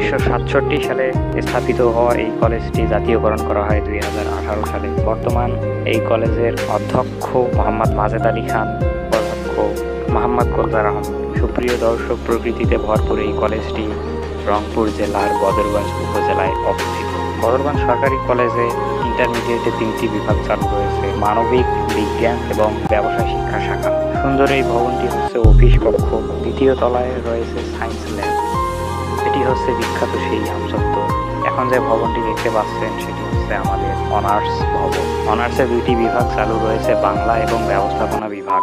1967 সালে স্থাপিত হওয়া এই কলেজটি জাতীয়করণ করা হয় 2018 সালে। বর্তমান এই কলেজের অধ্যক্ষ মোহাম্মদ মাজেদ আলী খান, উপাধ্যক্ষ মোহাম্মদ গোলজার আহমদ। সুপ্রিয় দর্শক, প্রকৃতিতে ভরপুর এই কলেজটি রংপুর জেলার বদরগঞ্জ উপজেলায় অবস্থিত। বদরগঞ্জ সরকারি কলেজে ইন্টারমিডিয়েটে 3টি বিভাগ চালু রয়েছে: মানবিক, বিজ্ঞান এবং ব্যবসায় শিক্ষা শাখা। সুন্দর এই ভবনটি হচ্ছে অফিস কক্ষ। দ্বিতীয় তলায় রয়েছে সায়েন্স ল্যাব। এটি হচ্ছে বিখ্যাত সেই আমচত্বর। এখন যে ভবনটি দেখতে পাচ্ছেন সেটি হচ্ছে আমাদের অনার্স ভবন। অনার্সে 2টি বিভাগ চালু রয়েছে, বাংলা এবং ব্যবস্থাপনা বিভাগ।